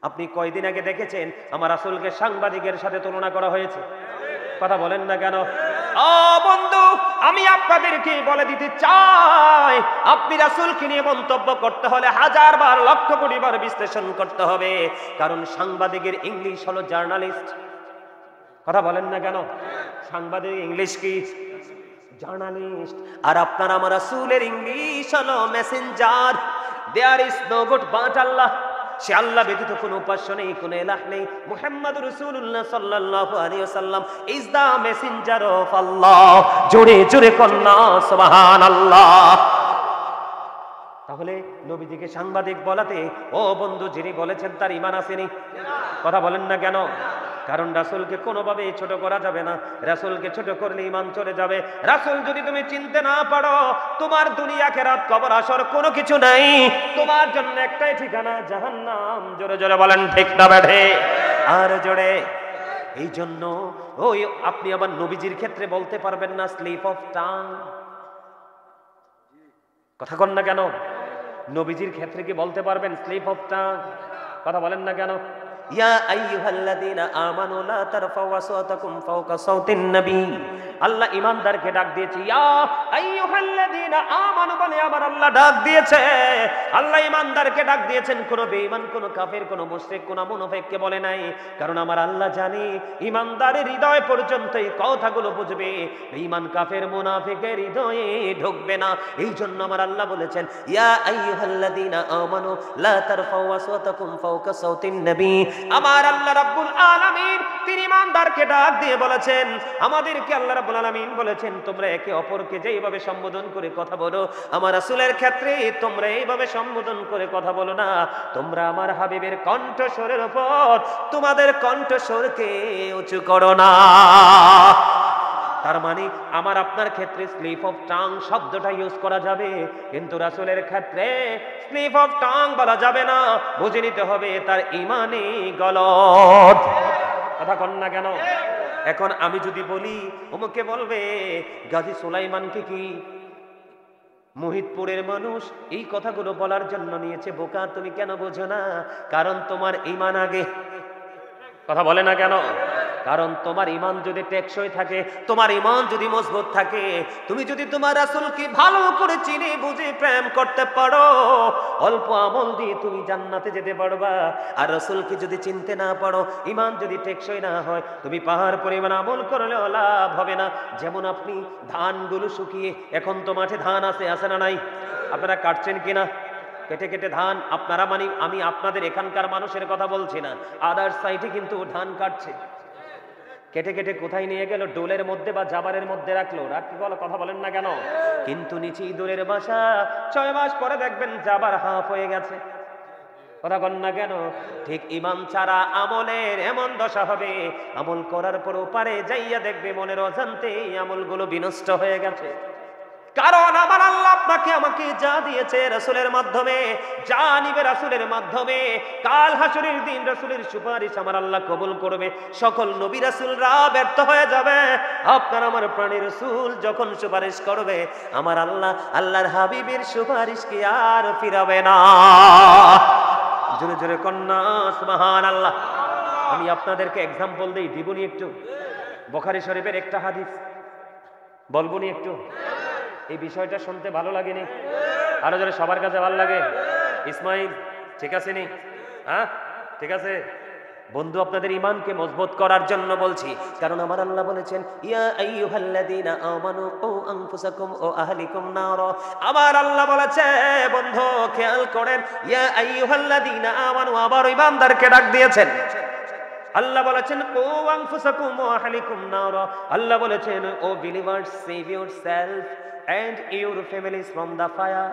আপনি কয়দিন আগে দেখেছেন আমার রাসূলকে সাংবাদিকের সাথে তুলনা করা হয়েছে? কথা বলেন না কেন? ও বন্ধু, আমি আপনাদেরকে বলে দিতে চাই, আপনি রাসূলকে নিয়ে মন্তব্য করতে হলে হাজার বার লক্ষ কোটি বার বিশ্লেষণ করতে হবে। কারণ সাংবাদিকের ইংলিশ হলো জার্নালিস্ট। কথা বলেন না কেন? সাংবাদিক ইংলিশ কি? জার্নালিস্ট। আর আপনার আমার রাসূলের ইংলিশ হলো messenger. There is no god but Allah. সে আল্লাহ ব্যতীত কোনো উপাস্য নেই, কোনো ইলাহ নেই। মুহাম্মদুর রাসূলুল্লাহ সাল্লাল্লাহু আলাইহি ওয়াসাল্লাম ইজ দা মেসেঞ্জার অফ আল্লাহ। জোরে জোরে কন্না সুবহানাল্লাহ। তাহলে নবীজিকে সাংবাদিক বলাতে ও বন্ধু, যিনি বলেছেন তার ঈমান আসেনি? কথা বলেন না কেন? কারণ রাসূলকে কোনোভাবে ছোট করা যাবে না। রাসূলকে ছোট করলে ঈমান চলে যাবে। রাসূল যদি তুমি চিনতে না পারো, তোমার দুনিয়া আখিরাত কবর আসর কোনো কিছু নাই। তোমার জন্য একটাই ঠিকানা, জাহান্নাম। জোরে জোরে বলেন ঠিক না বেঠে? আর জোরে। এই জন্য ওই আপনি আবার নবীজির ক্ষেত্রে বলতে পারবেন না স্লিপ অফ টাং। কথা কন না কেন? নবীজির ক্ষেত্রে কি বলতে পারবেন স্লিপ অফ টাং? কথা বলেন না কেন? ইয়া আইয়ুহাল্লাযীনা আমানু লা তারফাউ আসওয়াতাকুম ফাওকা সাওতিন নবী। আল্লাহ ঈমানদারকে ডাক দিয়েছে, ইয়া আইয়ুহাল্লাযীনা আমানু বলে আমার আল্লাহ ডাক দিয়েছে। আল্লাহ ঈমানদারকে ডাক দিয়েছেন, কোন বেঈমান, কোন কাফের, কোন মুশরিক, কোন মুনাফিককে বলে নাই। কারণ আমার আল্লাহ জানে ঈমানদারের হৃদয় পর্যন্ত এই কথাগুলো বুঝবে, বেঈমান কাফের মুনাফিকের হৃদয়ে ঢুকবে না। এই জন্য আমার আল্লাহ বলেছেন, ইয়া আইয়ুহাল্লাযীনা আমানু লা তারফাউ আসওয়াতাকুম ফাওকা সাওতিন নবী। আমার আল্লাহ রাব্বুল আলামিন তিনি ঈমানদারকে ডাক দিয়ে বলেছেন, আমাদেরকে আল্লাহ রাব্বুল আলামিন বলেছেন, তোমরা একে অপরকে যেইভাবে সম্বোধন করে কথা বলো, আমার রাসূলের ক্ষেত্রে তোমরা এইভাবে সম্বোধন করে কথা বলো না। তোমরা আমার হাবিবের কণ্ঠস্বরের উপর তোমাদের কণ্ঠস্বরকে উঁচু করো না। তার মানে আমার আপনার ক্ষেত্রে স্লিপ অফ টাং শব্দটা ইউজ করা যাবে, কিন্তু রাসূলের ক্ষেত্রে স্লিপ অফ টাং বলা যাবে না। বুঝে নিতে হবে তার ঈমানে গলদ। কথা কন না কেন? এখন আমি যদি বলি, অমুকে বলবে গাজী সুলাইমানকে কি মুহিতপুরের মানুষ এই কথাগুলো বলার জন্য নিয়েছে? বোকা, তুমি কেন বোঝো না? কারণ তোমার ঈমান আগে। কথা বলে না কেন? কারণ তোমার ঈমান যদি টেকসই থাকে, তোমার ঈমান যদি মজবুত থাকে, তুমি যদি তোমার রাসূলকে ভালো করে চিনে বুঝে প্রেম করতে পারো, অল্প আমল দিয়ে তুমি জান্নাতে যেতে পারবা। আর রাসূলকে যদি চিনতে না পারো, ঈমান যদি টেকসই না হয়, তুমি পাহাড় পরিমাণ আমল করলেও লাভ হবে না। যেমন আপনি ধানগুলো শুকিয়ে, এখন তো মাঠে ধান আছে না নাই? আপনারা কাটছেন কিনা? কেটে কেটে ধান আপনারা, মানে আমি আপনাদের এখানকার মানুষের কথা বলছি না, আদার্স সাইডে কিন্তু ধান কাটছে। কেটে কেটে কোথায় নিয়ে গেল? ডোলের মধ্যে বা জাবারের মধ্যে রাখলো। রাখতে বলো, কথা বলেন না কেন? কিন্তু নিচে ইঁদুরের বাসা। 6 মাস পরে দেখবেন জাবার হাফ হয়ে গেছে। কথা বলেন না কেন? ঠিক ঈমান ছাড়া আমলের এমন দশা হবে, আমল করার পর পারে যাইয়া দেখবে মনের অজান্তে আমলগুলো বিনষ্ট হয়ে গেছে। কারণ আমার আল্লাহ আপনাকে আমাকে যা দিয়েছে রাসূলের মাধ্যমে, যা নিবে রাসূলের মাধ্যমে, কাল হাসরের দিন রাসূলের সুপারিশ আমার আল্লাহ কবুল করবে। সকল নবী রাসূলরা ব্যর্থ হয়ে যাবে, আপনার আমার প্রাণের রাসূল যখন সুপারিশ করবে, আমার আল্লাহ আল্লাহর হাবিবের সুপারিশ কি আর ফিরাবে না। জোরে জোরে কন্না সুবহানাল্লাহ। আমি আপনাদেরকে এক্সাম্পল দেই, দিবনি একটু? বুখারী শরীফের একটা হাদিস বলবনি একটু? এই বিষয়টা শুনতে ভালো লাগেনি? আরো জোরে সবার কাছে ভালো লাগে? ইসমাইল ঠিক আছে নি? হ্যাঁ ঠিক আছে বন্ধু, আপনাদের ঈমানকে মজবুত করার জন্য বলছি। কারণ আমার আল্লাহ বলেছেন, ইয়া আইয়ুহাল্লাযীনা আমানু কু আনফুসাকুম ওয়া আহলিকুম নার। আমার আল্লাহ বলেছে, বন্ধু খেয়াল করেন, ইয়া আইয়ুহাল্লাযীনা আমানু, আবার ঈমানদারকে ডাক দিয়েছেন। আল্লাহ বলেছেন কু আনফুসাকুম ওয়া আহলিকুম নার। আল্লাহ বলেছেন, O believers, save yourself and your families from the fire.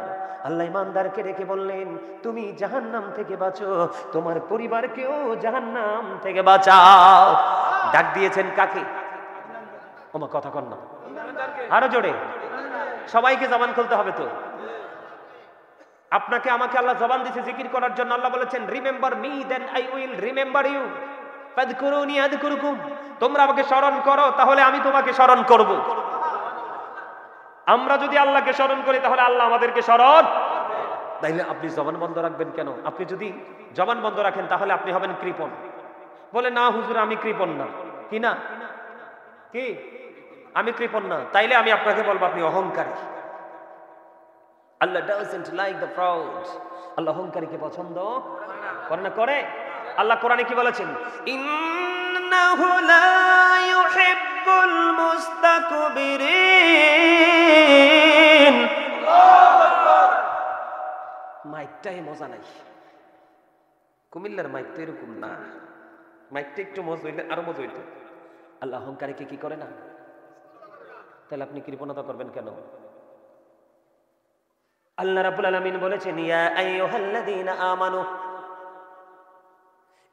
Allah ঈমানদারকে ডেকে বললেন, তুমি জাহান্নাম থেকে বাঁচো, তোমার পরিবারকেও জাহান্নাম থেকে বাঁচাও। ডাক দিয়েছেন কাকে? ওমা কথা কন না, আরো জোরে। সবাইকে জবান খুলতে হবে তো। আপনাকে আমাকে আল্লাহ জবান দিয়েছে জিকির করার জন্য। আল্লাহ বলেছেন, remember me then I will remember you, ফাযকুরুনি আযকুরুকুম। তোমরা আমাকে স্মরণ করো, তাহলে আমি তোমাকে স্মরণ করব। আমরা যদি আল্লাহকে স্মরণ করি, তাহলে আল্লাহ আমাদেরকে স্মরণ। তাইলে আপনি জবান বন্ধ রাখবেন কেন? আপনি যদি জবান বন্ধ রাখেন তাহলে আপনি হবেন কৃপণ। বলে না হুজুর আমি কৃপণ না। কি না? কি? আমি কৃপণ না। তাইলে আমি আপনাকে বলবো আপনি অহংকারী। আল্লাহ doesn't like the proud. আল্লাহ অহংকারীকে পছন্দ করে না। করে? আল্লাহ কোরআনে কি বলেছেন? ইন্নাহু লা ইউহিব্বুল মুস্তাকবিরিন। মাইকটাই মজা নাই। কুমিল্লার মাইক তো এরকম না। মাইকটা একটু মজা হইলে আরো মজা হইতো। আল্লাহ অহংকারীকে কি করে না? তাহলে আপনি কৃপণতা করবেন কেন? আল্লাহ রাব্বুল আলামিন বলেছেন ইয়া আইয়ুহাল্লাযীনা আমানু।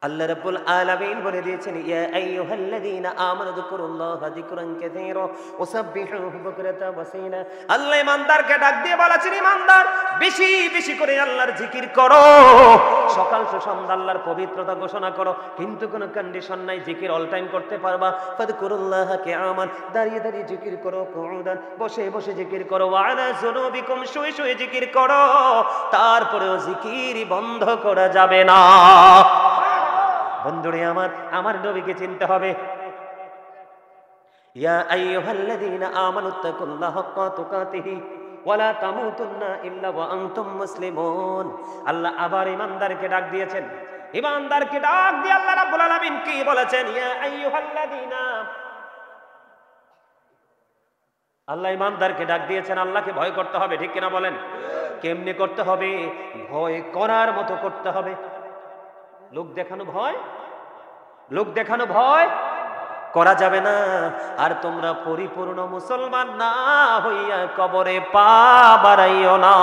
আল্লাহ রাব্বুল আলামিন বলে দিয়েছেন ইয়া আইয়ুহাল্লাযীনা আমানু যিকুরুল্লাহা যিকরান কাসীরা ওয়াসাব্বিহুহু বুকরাতাও ওয়াসীলা। আল্লাহ ইমানদারকে ডাক দিয়ে বলেছেন ইমানদার বেশি বেশি করে আল্লাহর জিকির করো, সকাল সন্ধ্যা আল্লাহর পবিত্রতা ঘোষণা করো, কিন্তু কোনো কন্ডিশন নাই। জিকির অল টাইম করতে পারবা। ফাযকুরুল্লাহা কিয়ামান, দাঁড়িয়ে দাঁড়িয়ে জিকির করো, কুউদান, বসে বসে জিকির করো, ওয়া আলা যুনুবিকুম, শুয়ে শুয়ে জিকির করো। তারপরেও জিকির বন্ধ করা যাবে না। বন্ধুরে আমার নবীকে চিনতে হবে। ইয়া আইয়ুহাল্লাযীনা আমানুত্তাকুল্লাহা হাক্কা তুকাতিহি ওয়া লা তামুতুন্না ইল্লা ওয়া আনতুম মুসলিমুন। আল্লাহ আবার ইমানদারকে ডাক দিয়েছেন। ইমানদারকে ডাক দিয়ে আল্লাহ রাব্বুল আলামিন কি বলেছেন? ইয়া আইয়ুহাল্লাযীনা, আল্লাহ ইমানদারকে ডাক দিয়েছেন। আল্লাহকে ভয় করতে হবে, ঠিক কিনা বলেন? কেমনে করতে হবে? ভয় করার মতো করতে হবে। লোক দেখানো ভয় করা যাবে না। আর তোমরা পরিপূর্ণ মুসলমান না হইয়া কবরে পা বাড়াইও না।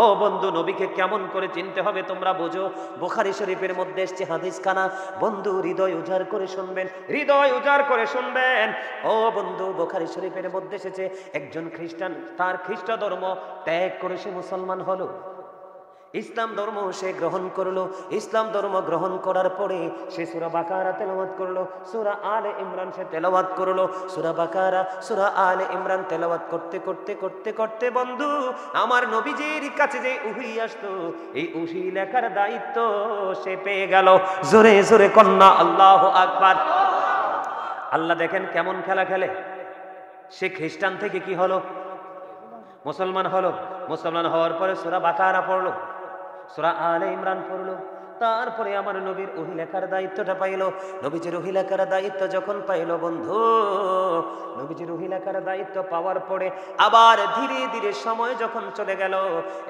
ও বন্ধু, নবীকে কেমন করে চিনতে হবে তোমরা বুঝো। বুখারী শরীফের মধ্যে এসেছে হাদিস খানা। বন্ধু হৃদয় উজাড় করে শুনবেন, হৃদয় উজাড় করে শুনবেন। ও বন্ধু, বুখারী শরীফের মধ্যে এসেছে একজন খ্রিস্টান তার খ্রিস্ট ধর্ম ত্যাগ করে সে মুসলমান হলো। ইসলাম ধর্ম সে গ্রহণ করলো। ইসলাম ধর্ম গ্রহণ করার পরে সে সূরা বাকারা তেলাওয়াত করলো, সূরা আলে ইমরান সে তেলাওয়াত করলো। সূরা বাকারা, সূরা আলে ইমরান তেলাওয়াত করতে করতে করতে করতে বন্ধু আমার নবীজির কাছে যে উহি আসতো, এই উহি লেখার দায়িত্ব সে পেয়ে গেল। জোরে জোরে কন্যা আল্লাহু আকবার। আল্লাহ দেখেন কেমন খেলা খেলে। সে খ্রিস্টান থেকে কি হলো? মুসলমান হলো। মুসলমান হওয়ার পরে সূরা বাকারা পড়লো, সূরা আলে ইমরান পড়লো। তারপরে আমার নবীর ওহী লেখার দায়িত্বটা পাইলো। নবীজির ওহী লেখার দায়িত্ব যখন পাইলো বন্ধু, নবীজির ওহী লেখার দায়িত্ব পাওয়ার পরে আবার ধীরে ধীরে সময় যখন চলে গেল,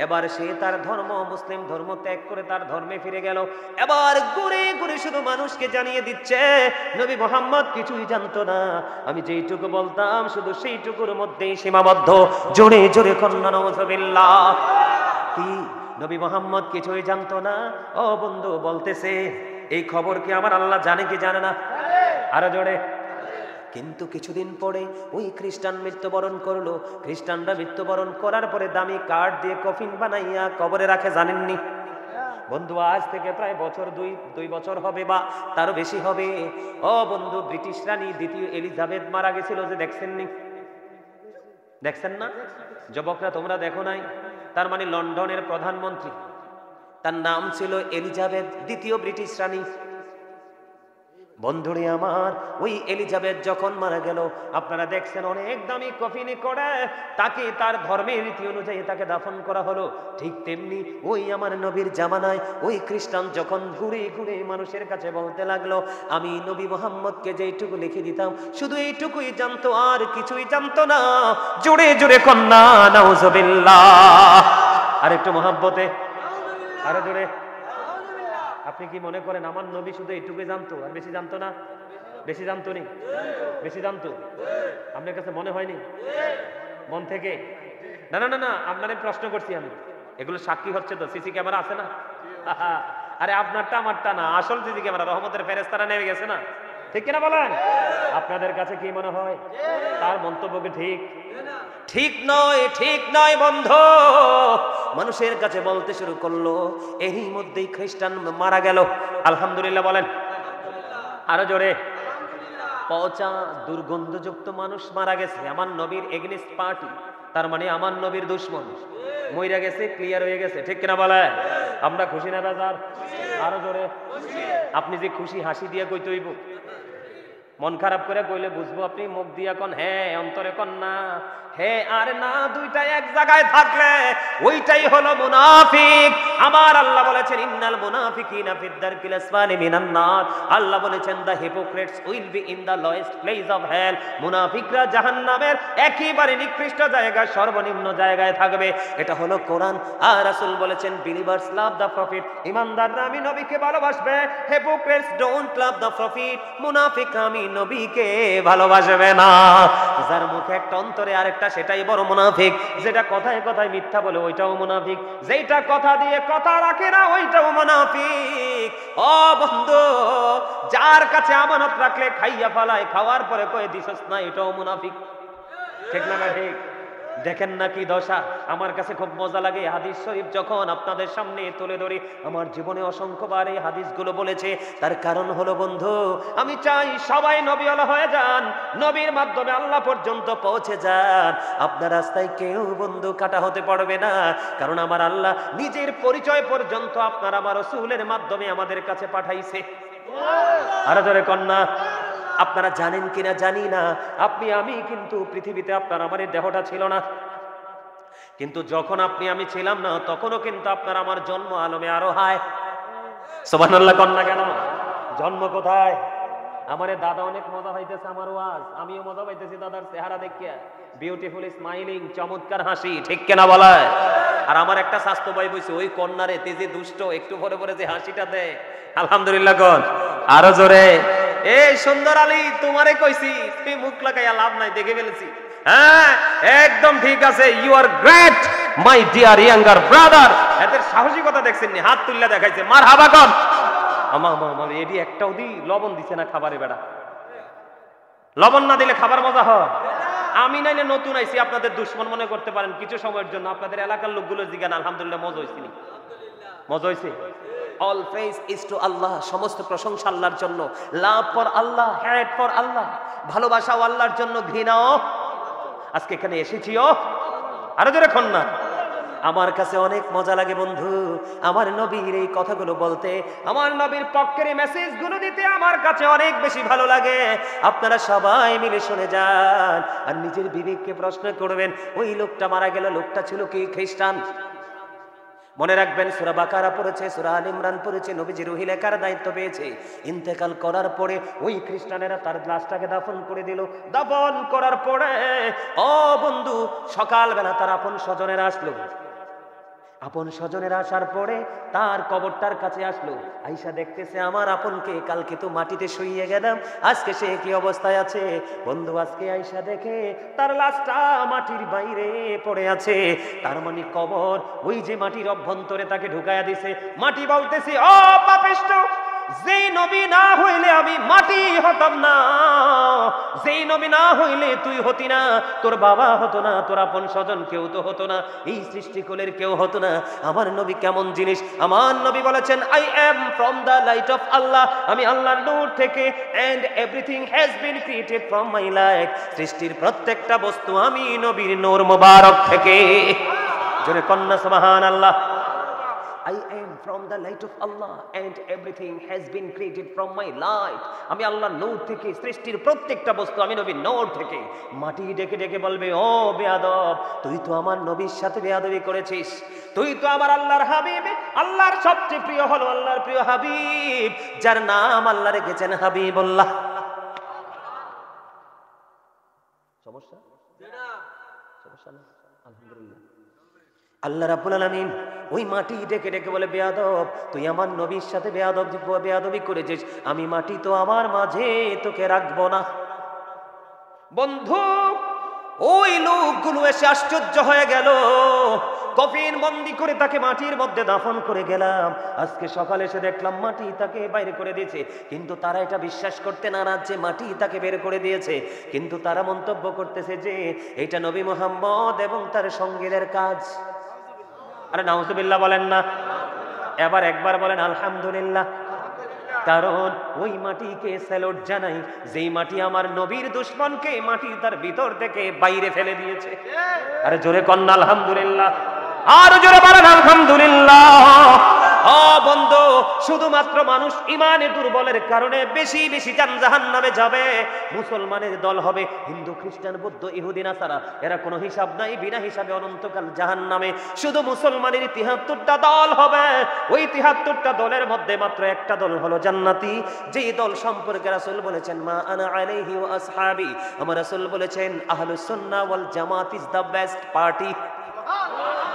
এবার সে তার ধর্ম মুসলিম ধর্ম ত্যাগ করে তার ধর্মে ফিরে গেল। এবার ঘুরে ঘুরে শুধু মানুষকে জানিয়ে দিচ্ছে নবী মুহাম্মদ কিছুই জানতো না। আমি যেইটুকু বলতাম শুধু সেইটুকুর মধ্যেই সীমাবদ্ধ। জোরে জোরে কন্যা নাউযুবিল্লাহ। কি নবী মুহাম্মদ কিছুই জানতো না? ও বন্ধু বলতেছে এই খবর কি আমার আল্লাহ জানে কি জানে না? আরো জোরে। কিন্তু কিছুদিন পরে ওই খ্রিস্টান মৃত্যুবরণ করলো। খ্রিস্টানরা মৃত্যুবরণ করার পরে দামি কাঠ দিয়ে কফিন বানাইয়া কবরে রাখে, জানেননি বন্ধু? আজ থেকে প্রায় দুই বছর হবে বা তারও বেশি হবে। ও বন্ধু, ব্রিটিশ রানী দ্বিতীয় এলিজাবেথ মারা গেছিল, যে দেখছেন না? যুবকরা তোমরা দেখো নাই? তার মানে লন্ডনের প্রধানমন্ত্রী, তার নাম ছিল এলিজাবেথ দ্বিতীয় ব্রিটিশ রানী। বন্ধুরে আমার, ওই এলিজাবেথ যখন মারা গেল, আপনারা দেখছেন অনেক দামি কফিনে করে তাকে তার ধর্মের রীতি অনুযায়ী তাকে দাফন করা হলো। ঠিক তেমনি ওই আমার নবীর জামানায় ওই খ্রিস্টান যখন ঘুরে ঘুরে মানুষের কাছে বলতে লাগলো আমি নবী মুহাম্মদকে যেইটুকু লিখে দিতাম শুধু এইটুকুই জানতো, আর কিছুই জানতো না। জোরে জোরে কন্যা নাউযুবিল্লাহ। আর একটু মহব্বতে আরো জোরে। আপনি কি মনে করেন আমার নবী শুধু এইটুকুই জানতো আর বেশি জানতো না? বেশি জানতো নি? বেশি জানতো? আপনার কাছে মনে হয়নি মন থেকে? না না না না, আপনারে প্রশ্ন করছি আমি। এগুলো সাক্ষী হচ্ছে তো, সিসি ক্যামেরা আছে না? আরে আপনারটা আমারটা না, আসল সিসি ক্যামেরা রহমতের ফেরেশতারা নেমে গেছে না? ঠিক কিনা বলেন? আপনাদের কাছে কি মনে হয় তার মন্তব্য কি ঠিক? ঠিক নয়, ঠিক নয় বন্ধু। মানুষের কাছে বলতে শুরু করলো, এরই মধ্যেই খ্রিস্টান মারা গেল। আলহামদুলিল্লাহ বলেন আরো জোরে। পচা দুর্গন্ধযুক্ত মানুষ মারা গেছে, আমার নবীর এগেইনস্ট পার্টি, তার মানে আমার নবীর দুশ্মন মইরা গেছে, ক্লিয়ার হয়ে গেছে, ঠিক কিনা বলে? আমরা খুশি না বেজার? আরো জোরে। আপনি যে খুশি হাসি দিয়ে কইতে হইব, মন খারাপ করে কইলে বুঝবো আপনি মুখ দিয়া কন হ্যাঁ, অন্তরে কন না হ্যাঁ আর না, দুইটা এক জায়গায় থাকলে ওইটাই হলো মুনাফিক। আমার আল্লাহ বলেছেন ইন্নাল মুনাফিকিনা ফিদ দারকিল আসফালি মিনান নার। আল্লাহ বলেছেন the hypocrites will be in the lowest place of hell. মুনাফিকরা জাহান্নামের একেবারে নিকৃষ্ট জায়গা, সর্বনিম্ন জায়গায় থাকবে। এটা হলো কোরআন। আর রাসূল বলেছেন বিলিভার্স লাভ দা প্রফিট। ইমানদাররা আমি নবীকে ভালোবাসবে, hypocrites don't love the prophet. মুনাফিক আমি নবীকে ভালোবাসবে না। যার মুখে একটা অন্তরে আরেকটা, সেটাই বড় মুনাফিক। যেটা কথায় কথায় মিথ্যা বলে ওইটাও মুনাফিক, যেটা কথা দিয়ে কথা রাখে না ওইটাও মুনাফিক। ও বন্ধু, যার কাছে আমানত রাখলে খাইয়া ফেলায়, খাওয়ার পরে কয়ে দিছস না, এটাও মুনাফিক। ঠিক না ঠিক? দেখেন না কি দশা। আমার কাছে খুব মজা লাগে হাদিস শরীফ যখন আপনাদের সামনে তুলে ধরি। আমার জীবনে অসংখ্যবার এই হাদিসগুলো বলেছে। তার কারণ হলো বন্ধু, আমি চাই সবাই নবীওয়ালা হয়ে যান, নবীর মাধ্যমে আল্লাহ পর্যন্ত পৌঁছে যান। আপনার রাস্তায় কেউ বন্ধু কাটা হতে পারবে না, কারণ আমার আল্লাহ নিজের পরিচয় পর্যন্ত আপনার আমার রাসূলের মাধ্যমে আমাদের কাছে পাঠাইছে। আরো জোরে কন্যা। আপনারা জানেন কিনা জানি না, আপনি আমি কিন্তু পৃথিবীতে আপনার আমার দেহটা ছিল না, কিন্তু যখন আপনি আমি ছিলাম না তখনও কিন্তু আপনার আমার জন্ম আলমে আরো হয়। সুবহানাল্লাহ কন্যা কেন? জন্ম কোথায়? আমারে দাদা অনেক মজা পাইতেছে আমার ওয়াজ, আমিও মজা পাইতেছি দাদার চেহারা দেখিয়া। বিউটিফুল স্মাইলিং, চমৎকার হাসি, ঠিক কেনা বলায়? আর আমার একটা স্বাস্থ্য ভাই বইছে ওই কন্যারে তেজে দুষ্ট, একটু পরে পরে যে হাসিটা দেয়, আলহামদুলিল্লাহ কোন। আরো জোরে। এই সুন্দর আলী, তোমারে কইছি তুমি মুখ লাগাইয়া লাভ নাই, দেখে ফেলেছি। হ্যাঁ একদম ঠিক আছে, you are great my dear younger brother. এদের সাহসিকতা দেখছেন নি? হাত তুললা দেখাইছে, মারহাবা কর। আমার এডি একটাও দি লবণ দিছে না খাবারে, বেড়া লবণ না দিলে খাবার মজা হয়? আমি নাইলে নতুন আইছি, আপনাদের দুশ্মন মনে করতে পারেন কিছু সময়ের জন্য। আপনাদের এলাকার লোকগুলো জিজ্ঞান আলহামদুলিল্লাহ মজা হয়েছে, মজা হয়েছে। অল প্রেজ ইজ টু আল্লাহ, সমস্ত প্রশংসা আল্লাহর জন্য। Love for Allah, hate for আল্লাহ, ভালোবাসাও আল্লাহর জন্য, ঘৃণাও। আজকে এখানে এসেছিও আরো জোরে খন না। আমার কাছে অনেক মজা লাগে বন্ধু আমার নবীর এই কথাগুলো বলতে, আমার নবীর পক্ষের এই মেসেজগুলো দিতে আমার কাছে অনেক বেশি ভালো লাগে। আপনারা সবাই মিলে শুনে যান আর নিজের বিবেককে প্রশ্ন করবেন, ওই লোকটা মারা গেল, লোকটা ছিল কি খ্রিস্টান? মনে রাখবেন সূরা বাকারা পড়েছে, সূরা আল ইমরান পড়েছে, নবীজি রুহি লেখার দায়িত্ব পেয়েছে। ইন্তেকাল করার পরে ওই খ্রিস্টানেরা তার লাশটাকে দাফন করে দিল। দাফন করার পরে ও বন্ধু সকালবেলা তার আপন স্বজনেরা আসলো। আপন স্বজনেরা আসার পরে তার কবরটার কাছে আসলো, আইসা দেখতেছে আমার আপনকে কালকে তো মাটিতে শুইয়ে গেলাম, আজকে সে কি অবস্থায় আছে। বন্ধু আজকে আইসা দেখে তার লাশটা মাটির বাইরে পড়ে আছে। তার মানে কবর ওই যে মাটির অভ্যন্তরে তাকে ঢুকায়া দিছে। মাটি বলতেছে, ও পাপিষ্ঠ, যেই নবী না হইলে আমি মাটি হতাম না, যেই নবী না হইলে তুই হতি না, তোর বাবা হতো না, তোর আপন স্বজন কেউ তো হতো না, এই সৃষ্টিকুলের কেউ হতো না। আমার নবী কেমন জিনিস? আমার নবী বলেছেন I am from the light of Allah, আমি আল্লাহর নূর থেকে, and everything has been created from my light, সৃষ্টির প্রত্যেকটা বস্তু আমি নবীর নূর মোবারক থেকে। জোরে কন্যা সুবহানাল্লাহ। I am from the light of Allah and everything has been created from my light. আমি আল্লাহর নূর থেকে, সৃষ্টির প্রত্যেকটা বস্তু আমি নবীর নূর থেকে। মাটি ডেকে ডেকে বলবে, ও বেয়াদব, তুই তো আমার নবীর সাথে বেয়াদবি করেছিস, তুই তো আমার আল্লাহর হাবিব। আল্লাহর সবচেয়ে প্রিয় হলো আল্লাহর প্রিয় হাবিব, যার নাম আল্লাহ রেখেছেন হাবিবুল্লাহ। সমস্যা সমস্যা না, আলহামদুলিল্লাহ। আল্লাহ রাব্বুল আলামিন ওই মাটি ডেকে ডেকে বলে, বেয়াদব, তুই আমার নবীর সাথে বেয়াদবি করেছিস, আমি মাটি তো আমার মাঝে তোকে রাখবো না। বন্ধু ওই লোকগুলো এসে আশ্চর্য হয়ে গেল, কফিন বন্দি করে তাকে মাটির মধ্যে দাফন করে গেলাম, আজকে সকালে এসে দেখলাম মাটি তাকে বাইরে করে দিয়েছে। কিন্তু তারা এটা বিশ্বাস করতে নারাজ যে মাটি তাকে বের করে দিয়েছে, কিন্তু তারা মন্তব্য করতেছে যে এটা নবী মুহাম্মদ এবং তার সঙ্গীদের কাজ। আরে নাউজুবিল্লাহ বলেন না, এবার একবার বলেন আলহামদুলিল্লাহ। কারণ ওই মাটিকে স্যালুট জানাই যেই মাটি আমার নবীর দুশমনকে মাটি তার ভিতর থেকে বাইরে ফেলে দিয়েছে। আরে জোরে কন্না আলহামদুলিল্লাহ, আর জোরে বলেন আলহামদুলিল্লাহ। ও বন্ধু, শুধুমাত্র মানুষ ইমানে দুর্বলের কারণে বেশি বেশি জাহান্নামে যাবে। মুসলমানের দল হবে হিন্দু, খ্রিস্টান, বৌদ্ধ, ইহুদি, নাসারা, এরা কোনো হিসাব নাই, বিনা হিসাবে অনন্তকাল জাহান্নামে। শুধু মুসলমানের ৭৩টা দল হবে, ওই ৭৩টা দলের মধ্যে মাত্র একটা দল হলো জান্নাতি, যেই দল সম্পর্কে রাসূল বলেছেন মা আনা আলাইহি ওয়া আসহাবি, আমার রাসূল বলেছেন আহলুস সুন্নাহ ওয়াল জামাত ইজ দ্য বেস্ট পার্টি।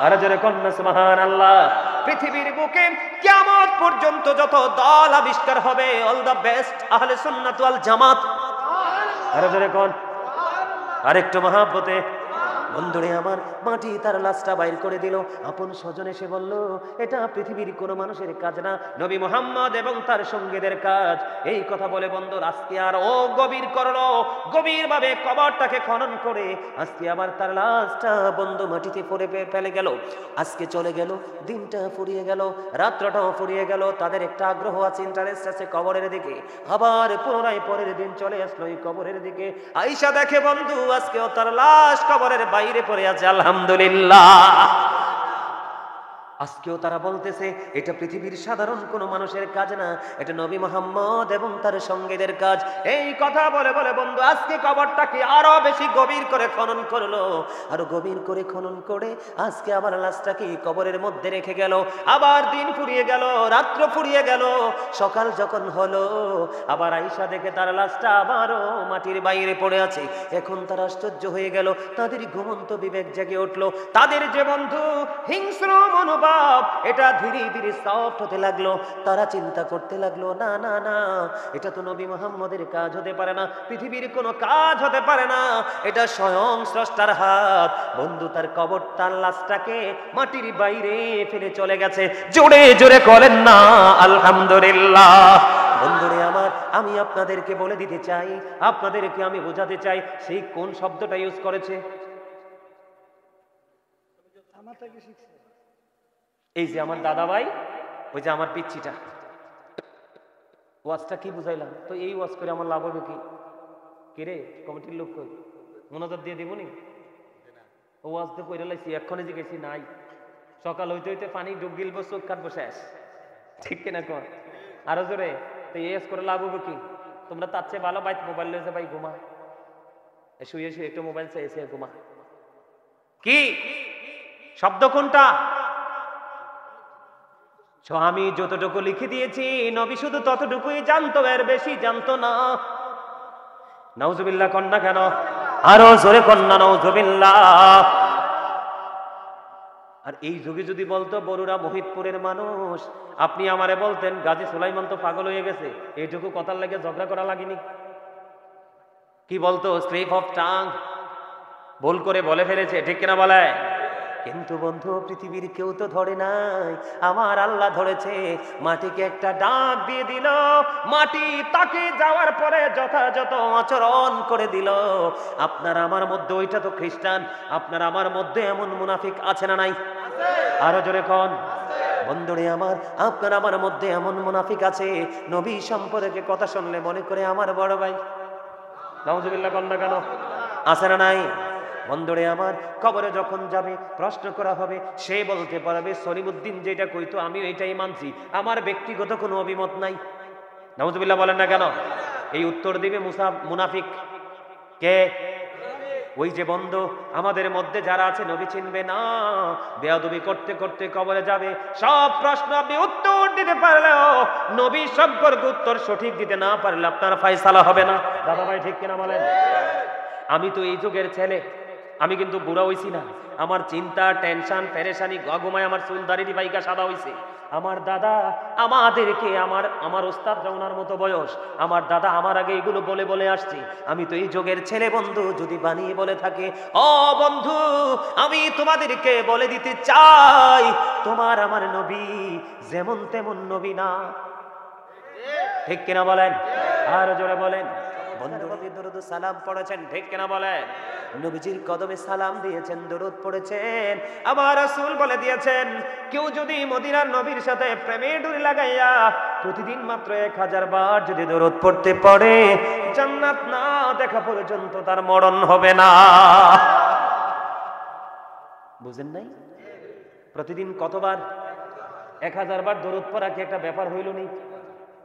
আর জোরে কন্না সুবহানাল্লাহ। পৃথিবীর বুকে কিয়ামত পর্যন্ত যত দল আবিষ্কার হবে, অল দ্য বেস্ট আহলে সুন্নাত ওয়াল জামাত। আর জোরে কোন আরেকটু মহাব্বতে বন্ধুরে আমার, মাটি তার লাশটা বাইর করে দিল। আপন স্বজন এসে বলল এটা পৃথিবীর কোনো মানুষের কাজ না, নবী মুহাম্মদ এবং তার সঙ্গীদের কাজ। এই কথা বলে বন্ধু আজকে আর ও গভীর করলো, গভীরভাবে কবরটাকে খনন করে আজকে আবার তার লাশটা বন্ধু মাটিতে পড়ে ফেলে গেল। আজকে চলে গেল, দিনটা ফুরিয়ে গেল, রাত্রটাও ফুরিয়ে গেল। তাদের একটা আগ্রহ আছে, ইন্টারেস্ট আছে কবরের দিকে। আবার পুনরায় পরের দিন চলে আসলো এই কবরের দিকে। আয়েশা দেখে বন্ধু আজকেও তার লাশ কবরের বাইরে পড়ে আছে। আলহামদুলিল্লাহ। আজকেও তারা বলতেছে এটা পৃথিবীর সাধারণ কোন মানুষের কাজ না, এটা নবী মুহাম্মদ এবং তার সঙ্গীদের কাজ। এই কথা বলে বলে বন্ধু আজকে কবরটাকে আরো বেশি গভীর করে খনন করলো, আরো গভীর করে খনন করে আজকে আবার লাশটাকে কবরের মধ্যে রেখে গেল। আবার দিন ফুরিয়ে গেল, রাত্র ফুরিয়ে গেল, সকাল যখন হলো আবার আয়েশা দেখে তার লাশটা আবারও মাটির বাইরে পড়ে আছে। এখন তারা আশ্চর্য হয়ে গেল, তাদের ঘুমন্ত বিবেক জেগে উঠলো। তাদের যে বন্ধু হিংস্র মনোভাব এটা ধীরে ধীরে সফট হতে লাগলো। তারা চিন্তা করতে লাগলো না না না, এটা তো নবী মুহাম্মদের কাজ হতে পারে না, পৃথিবীর কোনো কাজ হতে পারে না, এটা স্বয়ং স্রষ্টার হাত। বন্ধু তার কবর, তার লাশটাকে মাটির বাইরে ফেলে চলে গেছে। জোরে জোরে করেন না আলহামদুলিল্লাহ। বন্ধুরে আমার, আমি আপনাদেরকে বলে দিতে চাই, আপনাদেরকে আমি বোঝাতে চাই সেই কোন শব্দটা ইউজ করেছে। এই যে আমার দাদা ভাই, ওই যে আমার পিচ্ছিটা, ওয়াজটা কি বুঝাইলাম তো? এই ওয়াজ করে আমার লাভ হবে কি? কিরে কমিটির লোক কই, মোনাজাত দিয়ে দিব নি? ও ওয়াজ তো কইরা লাইছি, এক্ষণে জিজ্ঞেসি নাই। সকাল হইতে হইতে পানি ডুব গিলবো, চোখ কাটবো, শেষ। ঠিক কিনা কর? আরো জোরে। তো এই ওয়াজ করে লাভ হবে কি? তোমরা তার চেয়ে ভালো বাইক মোবাইল লইছে ভাই, ঘুমা, শুয়ে শুয়ে একটু মোবাইল চাইছে, ঘুমা। কি শব্দ কোনটা? আমি যতটুকু লিখে দিয়েছি নবী শুধু ততটুকুই জানতো, এর বেশি জানতো না। নাউজুবিল্লাহ কন্যা কেন? আরো জোরে কন্যা নাউজুবিল্লাহ। আর এই যুগে যদি বলতো বরুড়া মোহিতপুরের মানুষ, আপনি আমারে বলতেন গাজী সুলাইমান তো পাগল হয়ে গেছে, এইটুকু কথার লাগে ঝগড়া করা লাগেনি। কি বলতো? স্লিপ অফ টাং, ভুল করে বলে ফেলেছে, ঠিক কিনা বলে? কিন্তু বন্ধু পৃথিবীর কেউ তো ধরে নাই, আমার আল্লাহ ধরেছে। মাটিকে একটা ডাক দিয়ে দিল, মাটি তাকে যাওয়ার পরে যথাযথ আচরণ করে দিল। আপনার আমার মধ্যে, ওইটা তো খ্রিস্টান, আপনার আমার মধ্যে এমন মুনাফিক আছে না নাই? আরো জোরে কোন বন্ধুরে আমার, আপনার আমার মধ্যে এমন মুনাফিক আছে, নবী সম্পর্কে কথা শুনলে মনে করে আমার বড় ভাই। নাউজুবিল্লাহ কন্যা কেন? আছে না নাই? বন্ধুরে আমার, কবরে যখন যাবে প্রশ্ন করা হবে, সে বলতে পারবে সলিমুদ্দিন যেটা কইতো আমি এটাই মানছি, আমার ব্যক্তিগত কোনো অভিমত নাই। নাউজুবিল্লাহ বলেন না কেন? এই উত্তর দিবে মুনাফিক। কে? ওই যে বন্ধু আমাদের মধ্যে যারা আছে নবী চিনবে না, বেয়াদবি করতে করতে কবরে যাবে। সব প্রশ্ন আপনি উত্তর দিতে পারলেও নবী সম্পর্কে উত্তর সঠিক দিতে না পারলে আপনার ফয়সালা হবে না। দাদা ভাই ঠিক কিনা বলেন? আমি তো এই যুগের ছেলে, আমি কিন্তু বুড়া হইছি না। আমার চিন্তা, টেনশন, পেরেশানি, ঘুমায় আমার চুল দাড়ি বাইকা সাদা হইছে। আমার দাদা আমাদেরকে, আমার ওস্তাদ ওনার মতো বয়স, আমার দাদা আমার আগে এগুলো বলে বলে আসছে। আমি তো এই যুগের ছেলে বন্ধু, যদি বানিয়ে বলে থাকে, ও বন্ধু আমি তোমাদেরকে বলে দিতে চাই, তোমার আমার নবী যেমন তেমন নবী না। ঠিক কিনা বলেন? আর জোরে বলেন। বন্ধু নবী দরুদ সালাম পড়েছেন, ঠিক কিনা বলেন? নবীজির কদমে সালাম দিয়েছেন, দরুদ পড়েছেন। আমার রাসূল বলে দিয়েছেন, কেউ যদি মদিনার নবীর সাথে প্রেমের ডুরি লাগাইয়া প্রতিদিন মাত্র 1000 বার যদি দরুদ পড়তে পারে, জান্নাত না দেখা পর্যন্ত তার মরণ হবে না। বুঝেন নাই? প্রতিদিন কতবার? 1000 বার দরুদ পড়া কি একটা ব্যাপার হইল নি?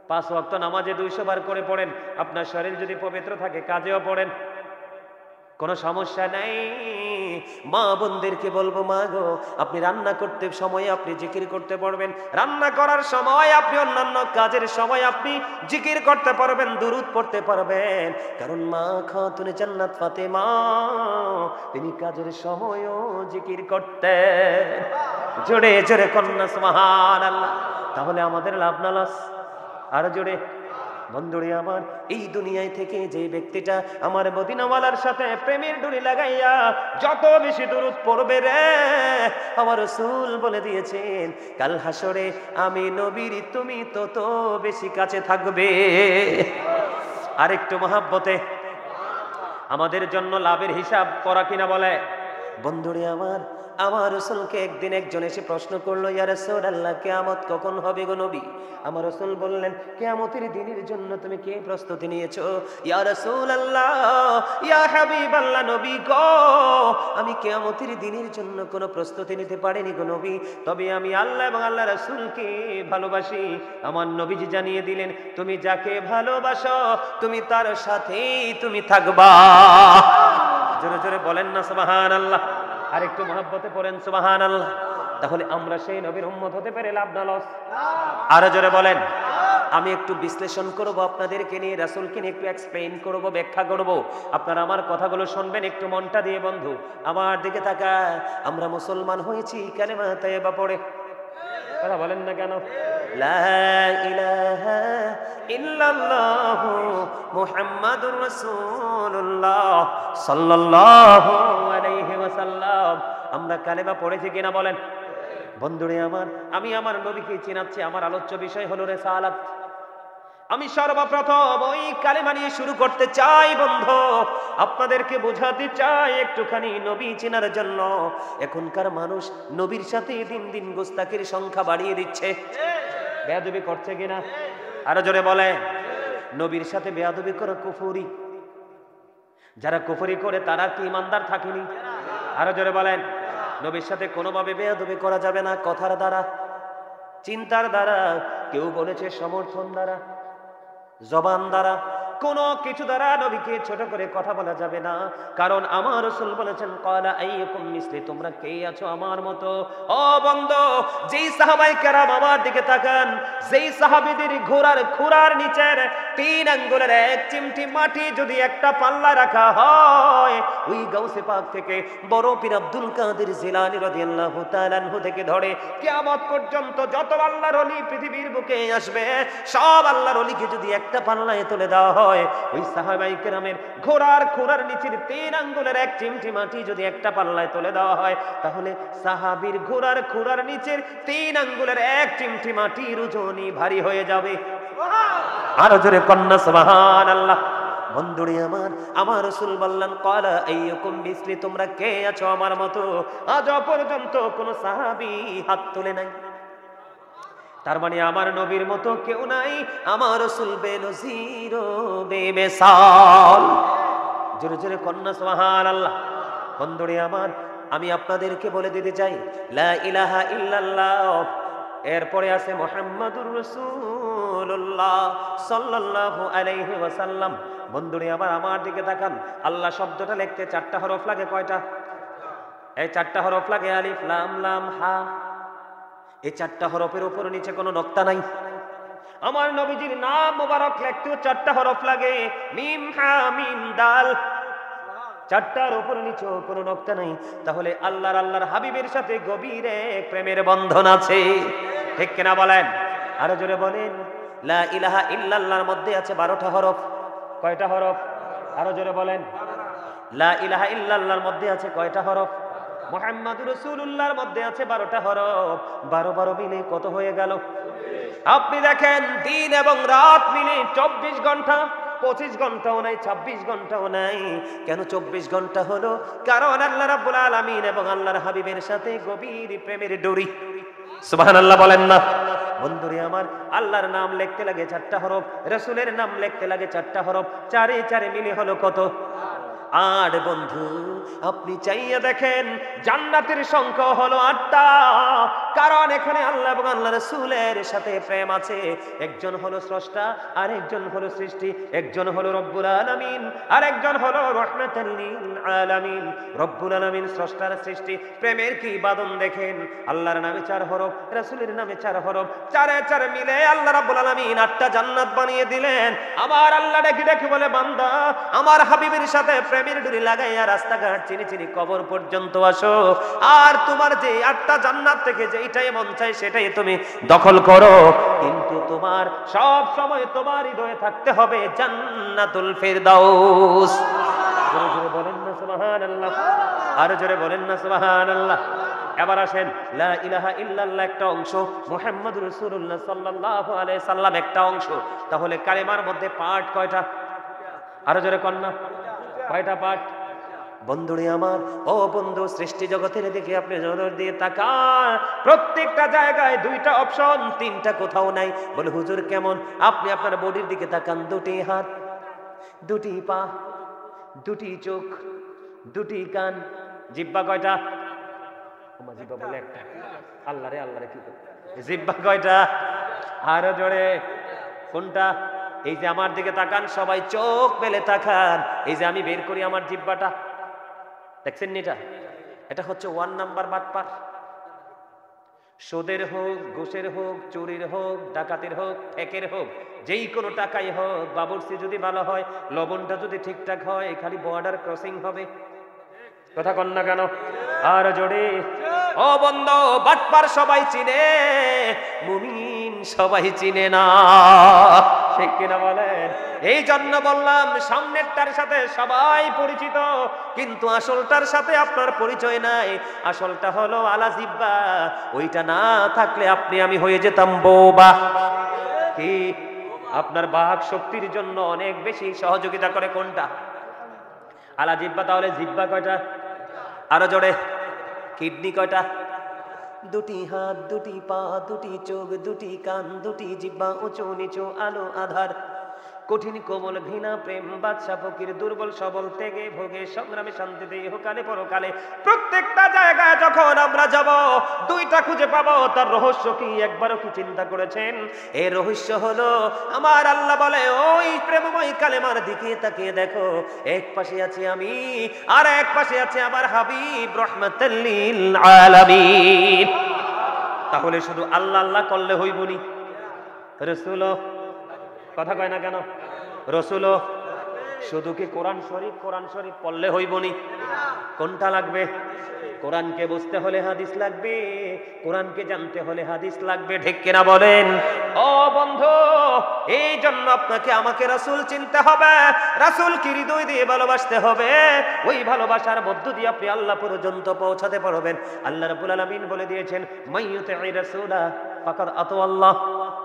5 ওয়াক্ত নামাজে 200 বার করে পড়েন, আপনার শরীর যদি পবিত্র থাকে কাজেও পড়েন, কোনো সমস্যা নাই। মা বোনদেরকে বলবো, মা গো, আপনি রান্না করতে সময় আপনি জিকির করতে পারবেন, রান্না করার সময় আপনি অন্যান্য কাজের সময় আপনি জিকির করতে পারবেন, দুরূদ পড়তে পারবেন। কারণ মা খাতুনে জান্নাত ফাতেমা তিনি কাজের সময়ও জিকির করতেন। জোরে জোরে কন্যা সুবহানাল্লাহ। তাহলে আমাদের লাভ না লস? আর জোরে। বন্ধুরে আমার, এই দুনিয়ায় থেকে যে ব্যক্তিটা আমার মদিনাওয়ালার সাথে প্রেমের ডুরি লাগাইয়া যত বেশি দরুদ পড়বে রে, আমার রাসূল বলে দিয়েছেন কাল হাসরে আমি নবীর তুমি তত বেশি কাছে থাকবে। আরেকটু মহাব্বতে আমাদের জন্য লাভের হিসাব করা কিনা বলে। বন্ধুরে আমার, আমার রাসূলকে একদিন একজন এসে প্রশ্ন করলো, ইয়া রাসূলুল্লাহ, কিয়ামত কখন হবে গো নবী? আমার রাসূল বললেন, কিয়ামতের দিনের জন্য তুমি কি প্রস্তুতি নিয়েছো? ইয়া রাসূলুল্লাহ, ইয়া হাবিবাল্লাহ, নবী গো, আমি কিয়ামতের দিনের জন্য কোনো প্রস্তুতি নিতে পারিনি গো নবী, তবে আমি আল্লাহ এবং আল্লাহ রাসূলকে ভালোবাসি। আমার নবীজি জানিয়ে দিলেন, তুমি যাকে ভালোবাসো তুমি তার সাথেই তুমি থাকবা। জোরে জোরে বলেন না সুবহানাল্লাহ। আর একটু মহব্বতে পড়েন সুবহানাল্লাহ। তাহলে আমরা সেই নবীর উম্মত হতে পেরে লাভ না লস? আরো জোরে বলেন। আমি একটু বিশ্লেষণ করব আপনাদেরকে নিয়ে, রাসূলকে নিয়ে একটু এক্সপ্লেইন করব, ব্যাখ্যা করব। আপনারা আমার কথাগুলো শুনবেন একটু মনটা দিয়ে। বন্ধু আমার দিকে তাকায়। আমরা মুসলমান হয়েছি কালেমা তাইয়্যিবা পড়ে। কথা বলেন না কেন? লা ইলাহা ইল্লাল্লাহু মুহাম্মাদুর রাসূলুল্লাহ সাল্লাল্লাহু আলাইহি ওয়াসাল্লাম। আমরা কালেমা পড়েছি কিনা বলেন? বন্ধুরে আমার, আমি আমার নবীকে চিনাচ্ছি। আমার আলোচ্য বিষয় হলো রিসালাত। আমি সর্বপ্রথম ওই কালেমা নিয়ে শুরু করতে চাই। বন্ধু আপনাদেরকে বোঝাতে চাই একটুখানি নবী চেনার জন্য। এখনকার মানুষ নবীর সাথে দিন দিন গোস্তাকির সংখ্যা বাড়িয়ে দিচ্ছে। বেয়াদবি করছে কিনা? আরো জোরে বলে। নবীর সাথে বেয়াদবি করা কুফরি। যারা কুফরি করে তারা কি ইমানদার থাকেনি? আরো জোরে বলেন। নবীর সাথে কোনোভাবে বেয়াদবি করা যাবে না। কথার দ্বারা, চিন্তার দ্বারা, কেউ বলেছে সমর্থন দ্বারা, জবান দ্বারা, কোনো কিছু দ্বারা নবীকে ছোট করে কথা বলা যাবে না। কারণ আমার রাসূল বলেছেন, ক্বালা আইয়ুকুম মিসলি, তোমরা কে আছো আমার মতো? ও বন্ধু, যেই সাহাবায়ে কেরাম আমার দিকে তাকান, যেই সাহাবীদের ঘোড়ার খুরার নিচের 3 আঙ্গুলের 1 চিমটি মাটি যদি একটা পাল্লা রাখা হয়, ওই গাউসে পাক থেকে বড় পীর আব্দুল কাদের জিলানী রাদিয়াল্লাহু তাআলা আনহু থেকে ধরে কিয়ামত পর্যন্ত যত আল্লাহর ওলি পৃথিবীর বুকে আসবে, সব আল্লাহর ওলিকে যদি একটা পাল্লায় তুলে দেওয়া হয়, ওই সাহাবায়ে কেরামের ঘোড়ার খুরার নিচের 3 আঙ্গুলের 1 চিমটি মাটি যদি একটা পাল্লায় তুলে দেওয়া হয়, তাহলে সাহাবীর ঘোড়ার খুরার নিচের 3 আঙ্গুলের 1 চিমটি মাটির ওজনই ভারী হয়ে যাবে। আরো জোরে কন্যা সুবহানাল্লাহ। বন্ধুরে আমার, আমার রাসূল বললেন, ক্বালা আইয়ুকুম মিসলি, তোমরা কে আছো আমার মতো? আজ পর্যন্ত কোন সাহাবী হাত তোলে নাই। তার মানে আমার নবীর মতো কেউ নাই। আমার রাসূল বেনজির ও বেমিসাল। জোরে জোরে কন্যা সুবহানাল্লাহ। বন্ধুরে আমার, আমি আপনাদেরকে বলে দিতে চাই, লা ইলাহা ইল্লাল্লাহ, এরপরে আছে মুহাম্মাদুর রাসূলুল্লাহ সাল্লাল্লাহু আলাইহি ওয়াসাল্লাম। বন্ধুরে আমার দিকে তাকান। আল্লাহ শব্দটা লিখতে 4টা হরফ লাগে। কয়টা? এই 4টা হরফ লাগে, আলিফ লাম লাম হা। এই 4টা হরফের উপর নিচে কোনো নকতা নাই। আমার নবীজির নাম মোবারক লিখতেও 4টা হরফ লাগে, মিম হা মিম দাল। 4টার উপর নিচে কোনো নকতা নাই। তাহলে আল্লাহর হাবিবের সাথে গভীর এক প্রেমের বন্ধন আছে। ঠিক কিনা বলেন? আরো জোরে বলেন। লা ইলাহা ইল্লাল্লাহর মধ্যে আছে 12টা হরফ। কয়টা হরফ? আরো জোরে বলেন। লা ইলাহা ইল্লাল্লাহর মধ্যে আছে কয়টা হরফ? মুহাম্মাদুর রাসূলুল্লাহর মধ্যে আছে 12টা হরফ। 12 মিলে কত হয়ে গেল? আপনি দেখেন, দিন এবং রাত মিলে 24 ঘন্টা। 25 ঘন্টাও নাই, 26 ঘন্টাও নাই। কেন 24 ঘন্টা হলো? কারণ আল্লাহ রাব্বুল আলামিন এবং আল্লাহর হাবিবের সাথে গভীর প্রেমের ডোরি। সুবহানাল্লাহ বলেন না? বন্ধুরে আমার, আল্লাহর নাম লিখতে লাগে 4টা হরফ, রাসূলের নাম লিখতে লাগে 4টা হরফ, 4 এ 4 মিলে হলো কত? 8। বন্ধু, আপনি চাইয়া দেখেন জান্নাতের সংখ্যা হলো 8টা। কারণ এখানে আল্লাহ এবং আল্লাহ রাসূলের সাথে প্রেম আছে। একজন হলো স্রষ্টা, আর একজন হলো সৃষ্টি। একজন হলো রব্বুল আলামিন, আর একজন হলো রাহমাতাল লিল আলামিন। রব্বুল আলামিন স্রষ্টার সৃষ্টি, প্রেমের কি বাঁধন দেখেন। আল্লাহর নামে 4 হরফ, রাসূলের নামে 4 হরফ, 4 এ 4 মিলে আল্লাহ রাব্বুল আলামিন 8টা জান্নাত বানিয়ে দিলেন। আমার আল্লাহ ডেকে ডেকে বলে, বান্দা আমার হাবিবের সাথে প্রেমের ডুরি লাগাইয়া রাস্তাঘাট চিনি চিনি কবর পর্যন্ত আসো, আর তোমার যে 8টা জান্নাত থেকে যেইটাই মন চায় সেটাই তুমি দখল করো। কিন্তু তোমার সব সময় তোমার হৃদয়ে থাকতে হবে জান্নাতুল ফেরদাউস। জোরে জোরে বলেন না সুবহানাল্লাহ, আর জোরে বলেন না সুবহানাল্লাহ। এবার আসেন, লা ইলাহা ইল্লাল্লাহ একটা অংশ, মুহাম্মাদুর রাসূলুল্লাহ সাল্লাল্লাহু আলাইহি সাল্লাম একটা অংশ। তাহলে কালেমার মধ্যে পার্ট কয়টা? আর জোরে কর না, কয়টা পার্ট? বন্ধুরে আমার, ও বন্ধু, সৃষ্টি জগতের দিকে আপনি নজর দিয়ে তাকান, প্রত্যেকটা জায়গায় 2টা অপশন, 3টা কোথাও নাই। বলে হুজুর কেমন? আপনি আপনার বডির দিকে তাকান, 2টি হাত, 2টি পা, 2টি চোখ, 2টি কান, জিহ্বা কয়টা? ওমা জিহ্বা বলে একটা। আল্লাহরে আল্লাহরে কি করে, জিহ্বা কয়টা? আরো জোরে, কোনটা? এই যে আমার দিকে তাকান, সবাই চোখ মেলে তাকান। এই যে আমি বের করি আমার জিহ্বাটা, দেখছেন এটা? এটা হচ্ছে 1 নাম্বার বাটপার। সুদের হোক, ঘুষের হোক, চুরির হোক, ডাকাতির হোক, ঠেকের হোক, যেই কোনো টাকাই হোক, বাবুর্চি যদি ভালো হয়, লবণটা যদি ঠিকঠাক হয়, খালি বর্ডার ক্রসিং হবে। কথা কন না কেন? আর জোরে, ও বন্ধু, বাটপার সবাই চিনে, মুমিন সবাই চিনে না, ঠিক কিনা বলেন? এই জন্য বললাম, সামনেরটার সাথে সবাই পরিচিত, কিন্তু আসলটার সাথে আপনার পরিচয় নাই। আসলটা হলো আলা জিব্বা, ওইটা না থাকলে আপনি আমি হয়ে যেতাম বোবা। কি? আপনার বাক শক্তির জন্য অনেক বেশি সহযোগিতা করে কোনটা? আলা জিব্বা। তাহলে জিব্বা কয়টা? আরো জোরে, কিডনি কয়টা? 2টি হাত, 2টি পা, 2টি চোখ, 2টি কান, 2টি জিহ্বা, উঁচু নিচু, আলো আধার, কঠিন কোমল, ঘৃণা প্রেম, বাদশা ফকির, দুর্বল সবল, ত্যাগে ভোগে, সংগ্রামে শান্তিতে, ইহকালে পরকালে। প্রত্যেকটা জায়গায় যখন আমরা যাব, 2টা খুঁজে পাবো। তার রহস্য কি একবারও কি চিন্তা করেছেন? এই রহস্য হলো, আমার আল্লাহ বলে, ওই প্রেমময় কালেমার দিকে তাকিয়ে দেখো, এক পাশে আছি আমি, আর এক পাশে আছে আমার হাবিব রাহমাতাল লিল আলামিন। তাহলে শুধু আল্লাহ আল্লাহ করলে হইবনি? রাসূল কথা কয় না কেন? রাসূল শুধু কি কোরআন শরীফ পড়লে হইবনি? কোনটা লাগবে? কোরআনকে বুঝতে হলে হাদিস লাগবে, কোরআনকে জানতে হলে হাদিস লাগবে, ঠিক কিনা বলেন? ও বন্ধু, এই জন্য আপনাকে আমাকে রাসূল চিনতে হবে, রাসূলকে হৃদয় দিয়ে ভালোবাসতে হবে। ওই ভালোবাসার মধ্য দিয়ে আপনি আল্লাহ পর্যন্ত পৌঁছাতে পারবেন। আল্লাহ রাব্বুল আলামিন বলে দিয়েছেন, মাইয়ুতি'ই রাসূলা ফাকাদ আতা আল্লাহ।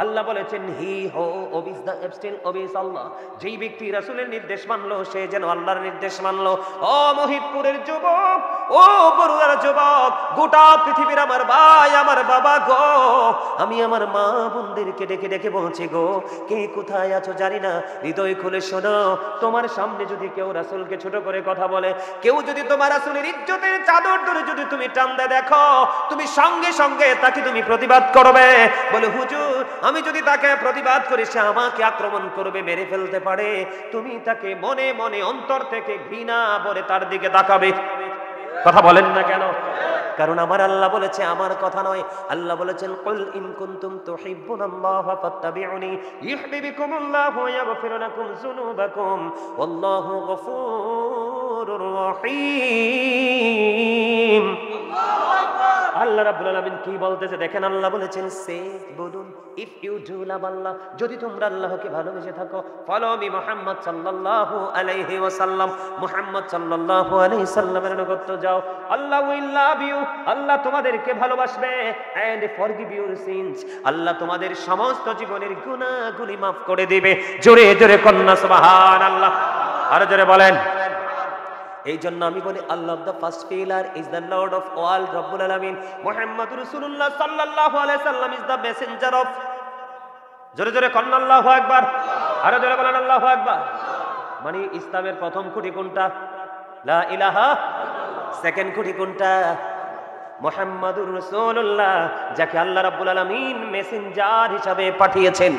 আল্লাহ বলেছেন, হি হো ওবিস দা এবস্টিন ওবিস আল্লাহ। যেই ব্যক্তি রাসূলের নির্দেশ মানলো, সে যেন আল্লাহর নির্দেশ মানলো। ও মহিদপুরের যুবক, ও বরুড়ার যুবক, গোটা পৃথিবীর আমার ভাই, আমার বাবা গো, আমি আমার মা বোনদেরকে ডেকে ডেকে বলছি গো, কে কোথায় আছো জানি না, হৃদয় খুলে শোনো। তোমার সামনে যদি কেউ রাসূলকে ছোট করে কথা বলে, কেউ যদি তোমার রাসূলের ইজ্জতের চাদর ধরে যদি তুমি টানতে দেখো, তুমি সঙ্গে সঙ্গে তাকে তুমি প্রতিবাদ করবে। বলে হুজুর, আমি যদি তাকে প্রতিবাদ করি, সে আমাকে আক্রমণ করবে, মেরে ফেলতে পারে। তুমি তাকে মনে মনে অন্তর থেকে ঘৃণা ভরে তার দিকে তাকাবে। কথা বলেন না কেন? কারণ আমার আল্লাহ বলেছে, আমার কথা নয়, আল্লাহ বলেছেন, কুল ইন কুনতুম তুহিব্বুনাল্লাহা ফাত্তাবিউনি ইউহিব্বুকুমুল্লাহু ওয়া ইয়াগফির লাকুম যুনুবাকুম ওয়াল্লাহু গফুরুর রহিম। আল্লাহ রাব্বুল আলামিন কি বলতেছে দেখেন, আল্লাহ বলেছেন সে বলুন, ইফ ইউ ডু লাভ আল্লাহ, যদি তোমরা আল্লাহকে ভালোবেসে থাকো, ফলো মি মুহাম্মদ সাল্লাল্লাহু আলাইহি ওয়াসাল্লাম, মুহাম্মদ সাল্লাল্লাহু আলাইহি সাল্লামের অনুগত যাও, আল্লাহ উইল লাভ ইউ, আল্লাহ তোমাদেরকে ভালোবাসবে, এন্ড ফরগিভ ইউর সিনস, আল্লাহ তোমাদের সমস্ত জীবনের গুনাহগুলি মাফ করে দিবে। জোরে জোরে কন্যা সুবহানাল্লাহ, আরো জোরে বলেন। এই জন্য আমি বলি Allah the first pillar is the lord of all, রব্বুল আলামিন মুহাম্মদ রাসূলুল্লাহ সাল্লাল্লাহু আলাইহি সাল্লাম ইজ দ্য মেসেঞ্জার অফ, জোরে জোরে কন্যা আল্লাহু আকবার, আরো জোরে বলেন আল্লাহু আকবার। মানে ইসলামের প্রথম খুঁটি কোনটা? লা ইলাহা। সেকেন্ড খুঁটি কোনটা? মুহাম্মাদুর রাসূলুল্লাহ, যাকে আল্লাহ রাব্বুল আলামিন মেসেঞ্জার হিসাবে পাঠিয়েছেন।